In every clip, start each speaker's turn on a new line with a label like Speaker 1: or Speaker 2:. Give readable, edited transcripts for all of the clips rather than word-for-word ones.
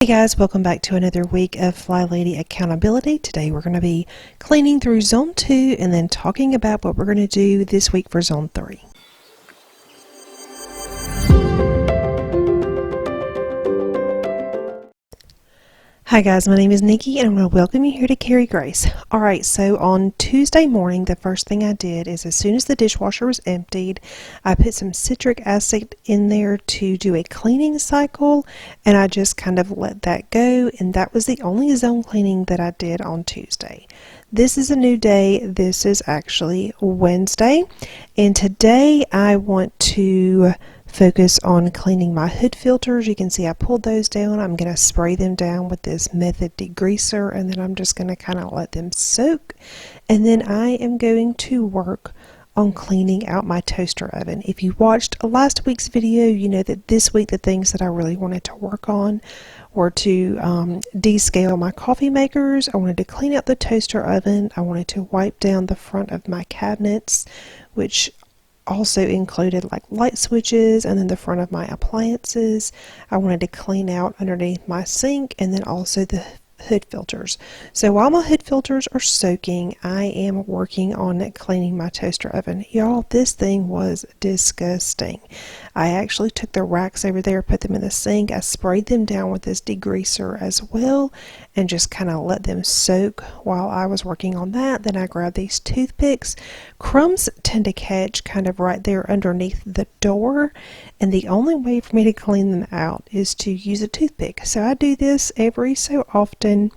Speaker 1: Hey guys, welcome back to another week of Flylady Accountability. Today we're going to be cleaning through Zone 2 and then talking about what we're going to do this week for Zone 3. Hi guys, my name is Nikki and I'm going to welcome you here to Carry Grace. Alright, so on Tuesday morning, the first thing I did is as soon as the dishwasher was emptied, I put some citric acid in there to do a cleaning cycle, and I just kind of let that go, and that was the only zone cleaning that I did on Tuesday. This is a new day. This is actually Wednesday, and today I want to focus on cleaning my hood filters. You can see I pulled those down. I'm going to spray them down with this method degreaser, and then I'm just going to kind of let them soak, and then I am going to work on cleaning out my toaster oven. If you watched last week's video, you know that this week the things that I really wanted to work on were to descale my coffee makers. I wanted to clean out the toaster oven. I wanted to wipe down the front of my cabinets, which also included like light switches, and then the front of my appliances. I wanted to clean out underneath my sink, and then also the hood filters. So while my hood filters are soaking, I am working on cleaning my toaster oven. Y'all, this thing was disgusting. I actually took the racks over there, put them in the sink. I sprayed them down with this degreaser as well, and just kind of let them soak while I was working on that. Then I grabbed these toothpicks. Crumbs tend to catch kind of right there underneath the door, and the only way for me to clean them out is to use a toothpick. So I do this every so often,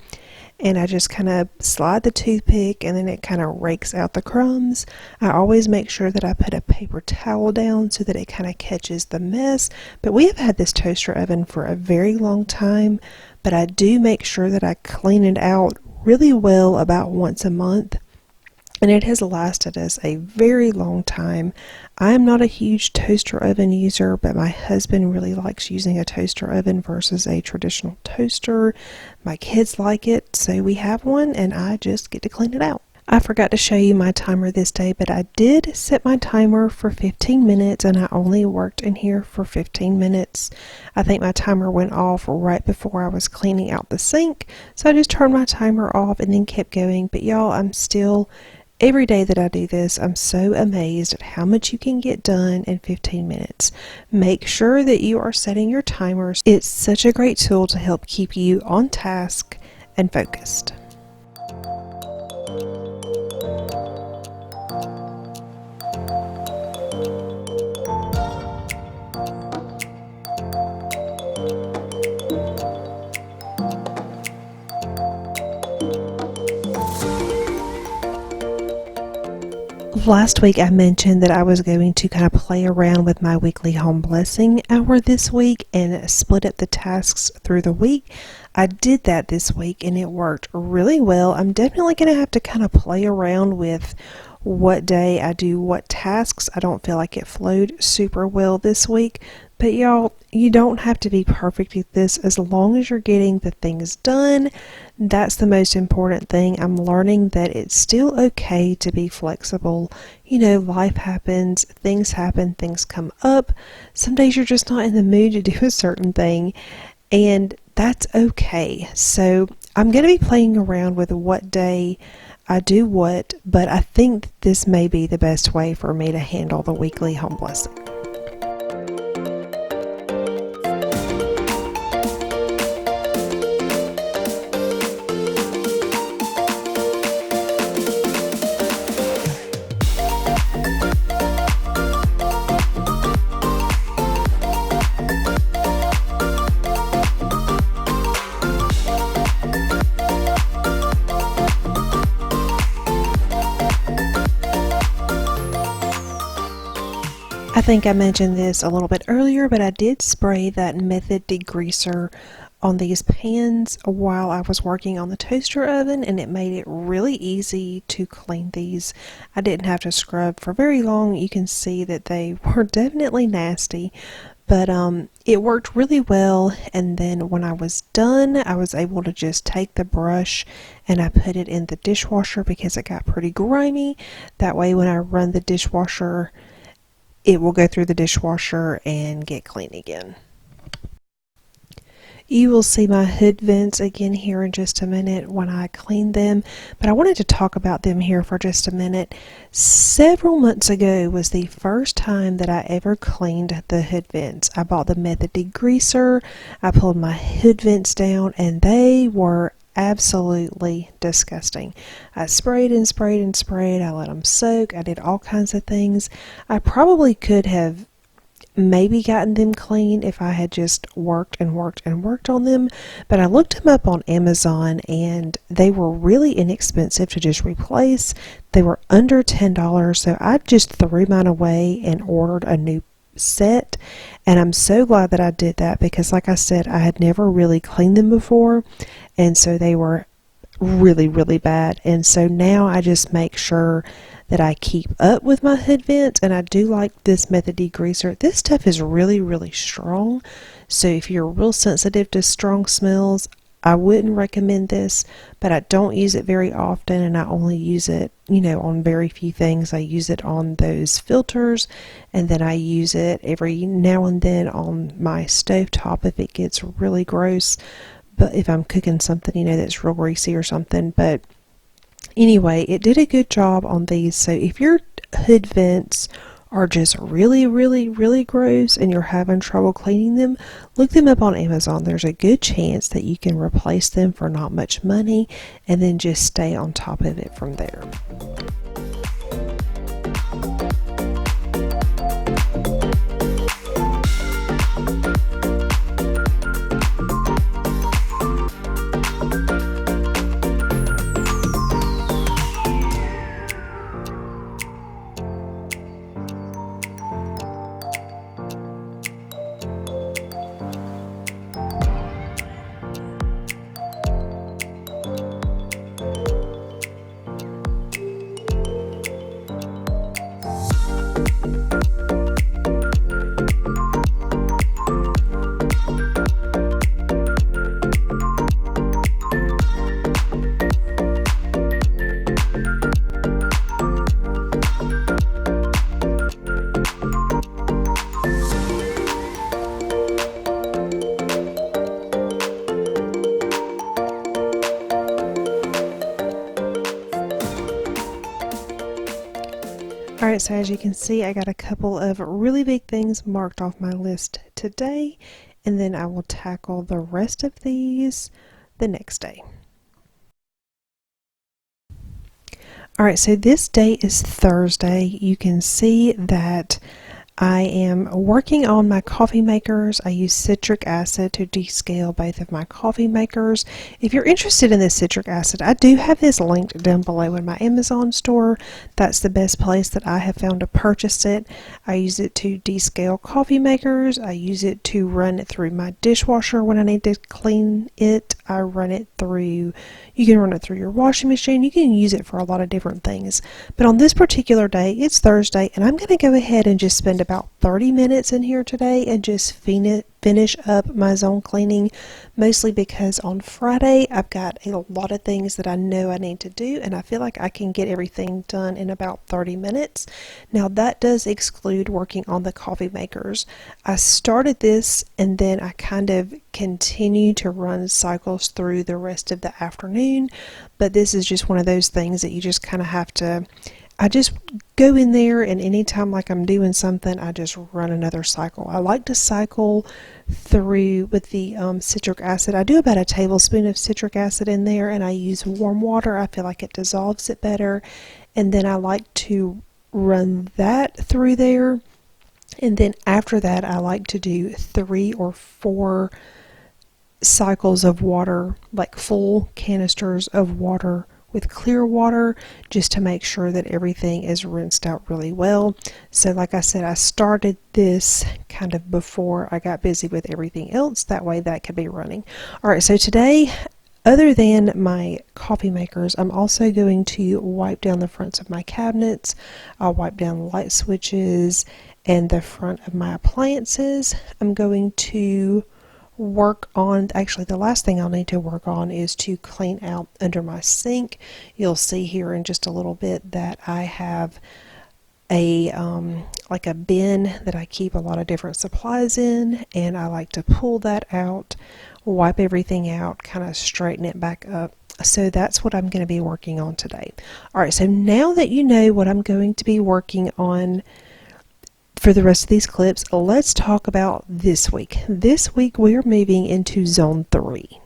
Speaker 1: and I just kind of slide the toothpick, and then it kind of rakes out the crumbs. I always make sure that I put a paper towel down so that it kind of catches the mess. But we have had this toaster oven for a very long time, but I do make sure that I clean it out really well about once a month. And it has lasted us a very long time. I'm not a huge toaster oven user, but my husband really likes using a toaster oven versus a traditional toaster. My kids like it, so we have one, and I just get to clean it out. I forgot to show you my timer this day, but I did set my timer for 15 minutes, and I only worked in here for 15 minutes. I think my timer went off right before I was cleaning out the sink, so I just turned my timer off and then kept going. But y'all, every day that I do this, I'm so amazed at how much you can get done in 15 minutes. Make sure that you are setting your timers. It's such a great tool to help keep you on task and focused. Last week I mentioned that I was going to kind of play around with my weekly home blessing hour this week and split up the tasks through the week. I did that this week and it worked really well. I'm definitely going to have to kind of play around with what day I do what tasks. I don't feel like it flowed super well this week, but y'all, you don't have to be perfect at this as long as you're getting the things done. That's the most important thing. I'm learning that it's still okay to be flexible. You know, life happens, things happen, things come up. Some days you're just not in the mood to do a certain thing, and that's okay. So I'm going to be playing around with what day I do what, but I think this may be the best way for me to handle the weekly home blessing. I think I mentioned this a little bit earlier, but I did spray that method degreaser on these pans while I was working on the toaster oven, and it made it really easy to clean these. I didn't have to scrub for very long. You can see that they were definitely nasty, but it worked really well. And then when I was done, I was able to just take the brush and I put it in the dishwasher because it got pretty grimy. That way when I run the dishwasher, it will go through the dishwasher and get clean again. You will see my hood vents again here in just a minute when I clean them, but I wanted to talk about them here for just a minute. Several months ago was the first time that I ever cleaned the hood vents. I bought the Method degreaser, I pulled my hood vents down, and they were absolutely disgusting. I sprayed and sprayed and sprayed. I let them soak. I did all kinds of things. I probably could have maybe gotten them clean if I had just worked and worked and worked on them, but I looked them up on Amazon and they were really inexpensive to just replace. They were under $10, so I just threw mine away and ordered a new set, and I'm so glad that I did that because, like I said, I had never really cleaned them before, and so they were really, really bad. And so now I just make sure that I keep up with my hood vents, and I do like this Method degreaser. This stuff is really, really strong, so if you're real sensitive to strong smells, I wouldn't recommend this, but I don't use it very often, and I only use it, on very few things. I use it on those filters, and then I use it every now and then on my stovetop if it gets really gross, but if I'm cooking something, that's real greasy or something. But anyway, it did a good job on these. So if your hood vents are just really, really, really gross and you're having trouble cleaning them, look them up on Amazon. There's a good chance that you can replace them for not much money and then just stay on top of it from there. Alright, so as you can see, I got a couple of really big things marked off my list today, and then I will tackle the rest of these the next day. Alright, so this day is Thursday. You can see that I am working on my coffee makers. I use citric acid to descale both of my coffee makers. If you're interested in this citric acid, I do have this linked down below in my Amazon store. That's the best place that I have found to purchase it. I use it to descale coffee makers. I use it to run it through my dishwasher when I need to clean it. I run it through, you can run it through your washing machine. You can use it for a lot of different things. But on this particular day, it's Thursday, and I'm going to go ahead and just spend about 30 minutes in here today and just finish up my zone cleaning, mostly because on Friday I've got a lot of things that I know I need to do, and I feel like I can get everything done in about 30 minutes. Now that does exclude working on the coffee makers. I started this and then I kind of continue to run cycles through the rest of the afternoon, but this is just one of those things that you just kind of have to, I just go in there, and anytime like I'm doing something, I just run another cycle. I like to cycle through with the citric acid. I do about a tablespoon of citric acid in there, and I use warm water. I feel like it dissolves it better, and then I like to run that through there, and then after that I like to do 3 or 4 cycles of water, like full canisters of water with clear water, just to make sure that everything is rinsed out really well. So like I said, I started this kind of before I got busy with everything else. That way that could be running. Alright, so today, other than my coffee makers, I'm also going to wipe down the fronts of my cabinets. I'll wipe down light switches and the front of my appliances. I'm going to work on, actually the last thing I'll need to work on is to clean out under my sink. You'll see here in just a little bit that I have a like a bin that I keep a lot of different supplies in, and I like to pull that out wipe everything out, kind of straighten it back up. So that's what I'm going to be working on today. Alright, so now that you know what I'm going to be working on for the rest of these clips, let's talk about this week. This week we are moving into Zone 3.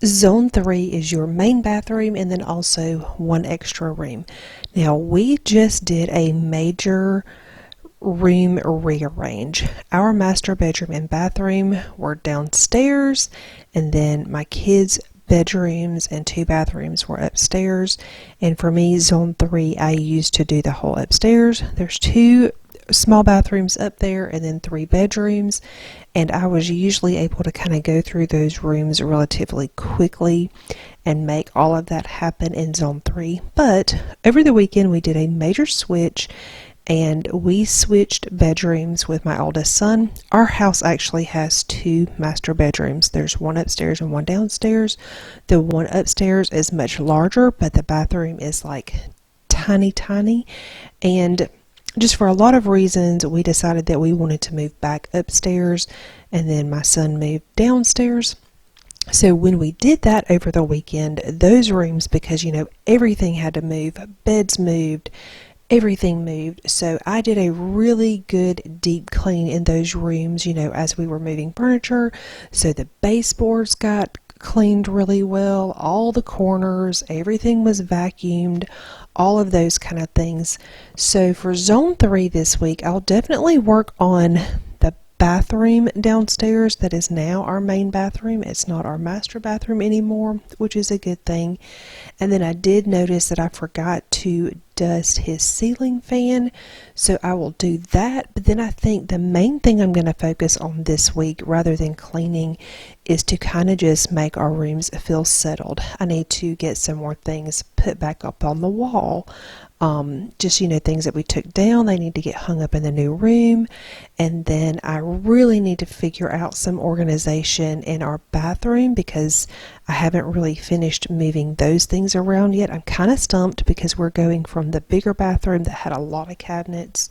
Speaker 1: Zone 3 is your main bathroom and then also one extra room. Now we just did a major room rearrange. Our master bedroom and bathroom were downstairs, and then my kids' bedrooms and 2 bathrooms were upstairs. And for me, Zone 3, I used to do the whole upstairs. There's 2 small bathrooms up there and then 3 bedrooms, and I was usually able to kind of go through those rooms relatively quickly and make all of that happen in Zone 3. But over the weekend we did a major switch, and we switched bedrooms with my oldest son. Our house actually has 2 master bedrooms. There's one upstairs and one downstairs. The one upstairs is much larger, but the bathroom is like tiny, and just for a lot of reasons, we decided that we wanted to move back upstairs, and then my son moved downstairs. So when we did that over the weekend, those rooms, because everything had to move, beds moved, everything moved. So I did a really good deep clean in those rooms, as we were moving furniture. So the baseboards got cleaned really well, all the corners, everything was vacuumed, all of those kind of things. So for Zone 3 this week, I'll definitely work on the bathroom downstairs. That is now our main bathroom. It's not our master bathroom anymore, which is a good thing. And then I did notice that I forgot to dust his ceiling fan, so I will do that. But then I think the main thing I'm going to focus on this week, rather than cleaning, is to kind of just make our rooms feel settled. I need to get some more things put back up on the wall. Just things that we took down, they need to get hung up in the new room. And then I really need to figure out some organization in our bathroom, because I haven't really finished moving those things around yet. I'm kind of stumped because we're going from the bigger bathroom that had a lot of cabinets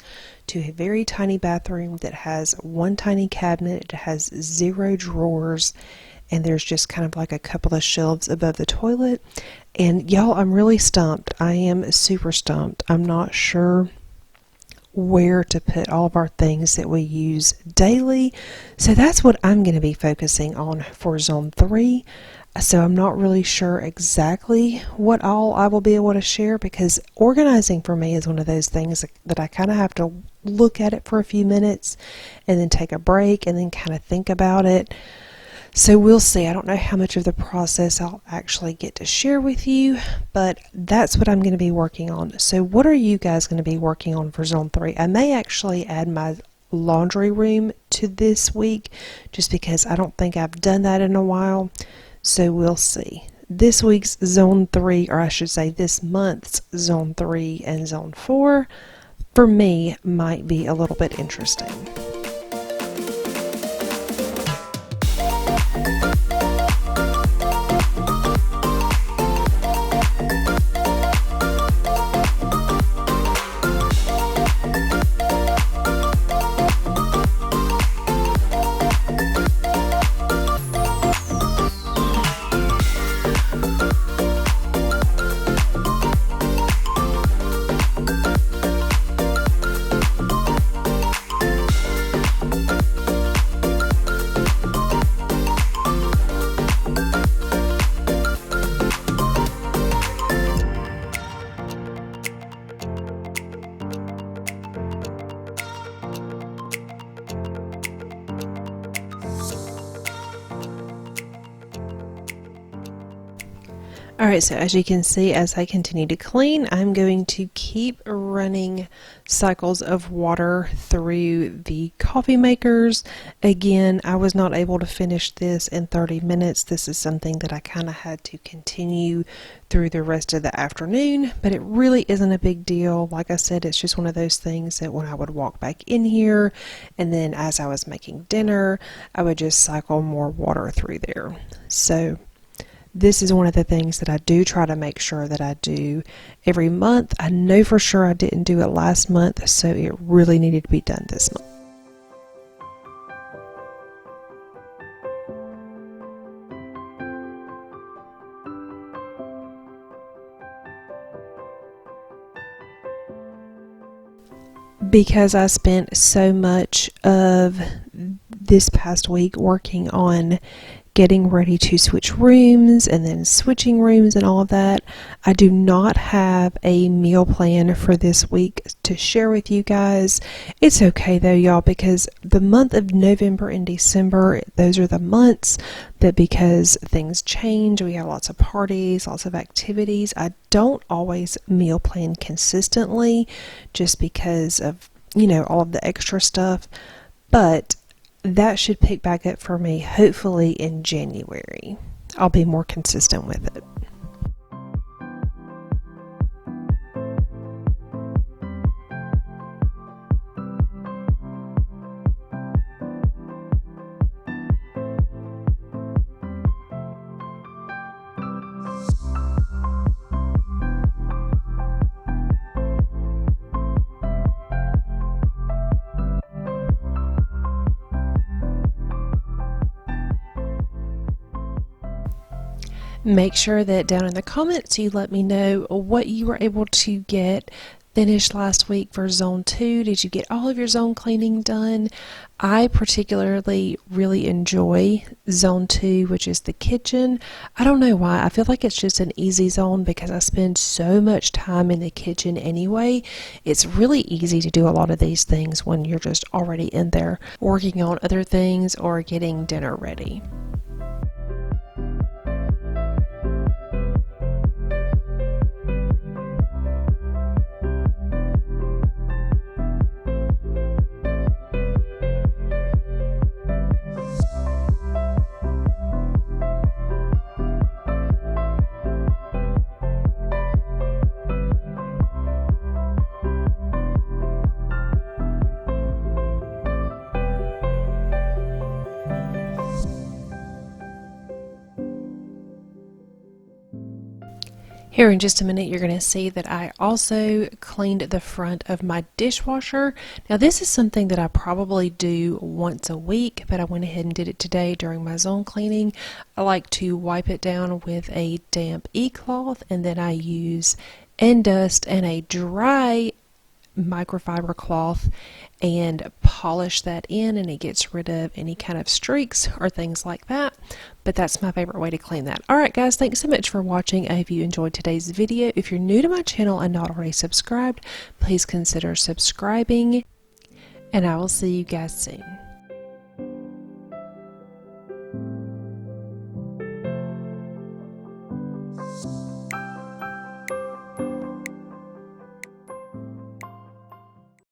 Speaker 1: to a very tiny bathroom that has one tiny cabinet. It has 0 drawers, and there's just kind of like a couple of shelves above the toilet. And y'all, I'm really stumped. I am super stumped. I'm not sure where to put all of our things that we use daily. So that's what I'm going to be focusing on for Zone 3. So I'm not really sure exactly what all I will be able to share, because organizing for me is one of those things that I kind of have to look at it for a few minutes and then take a break and then kind of think about it. So we'll see. I don't know how much of the process I'll actually get to share with you, but that's what I'm going to be working on. So what are you guys going to be working on for Zone 3? I may actually add my laundry room to this week, just because I don't think I've done that in a while. So we'll see. This week's Zone 3, or I should say this month's Zone 3 and Zone 4, for me, might be a little bit interesting. Alright, so as you can see, as I continue to clean, I'm going to keep running cycles of water through the coffee makers. Again, I was not able to finish this in 30 minutes. This is something that I kind of had to continue through the rest of the afternoon, but it really isn't a big deal. Like I said, it's just one of those things that when I would walk back in here, and then as I was making dinner, I would just cycle more water through there. So this is one of the things that I do try to make sure that I do every month. I know for sure I didn't do it last month, so it really needed to be done this month. because I spent so much of this past week working on getting ready to switch rooms and then switching rooms and all of that. I do not have a meal plan for this week to share with you guys. It's okay though, y'all, because the month of November and December, those are the months that, because things change, we have lots of parties, lots of activities. I don't always meal plan consistently just because of, all of the extra stuff, but that should pick back up for me hopefully in January. I'll be more consistent with it. Make sure that down in the comments you let me know what you were able to get finished last week for Zone 2. Did you get all of your zone cleaning done? I particularly really enjoy Zone 2, which is the kitchen. I don't know why. I feel like it's just an easy zone because I spend so much time in the kitchen anyway. It's really easy to do a lot of these things when you're just already in there working on other things or getting dinner ready. Here in just a minute, you're going to see that I also cleaned the front of my dishwasher. Now, this is something that I probably do once a week, but I went ahead and did it today during my zone cleaning. I like to wipe it down with a damp e-cloth, and then I use end dust and a dry microfiber cloth and polish that in, and it gets rid of any kind of streaks or things like that. But that's my favorite way to clean that. Alright guys, thanks so much for watching. I hope you enjoyed today's video. If you're new to my channel and not already subscribed, please consider subscribing, and I will see you guys soon.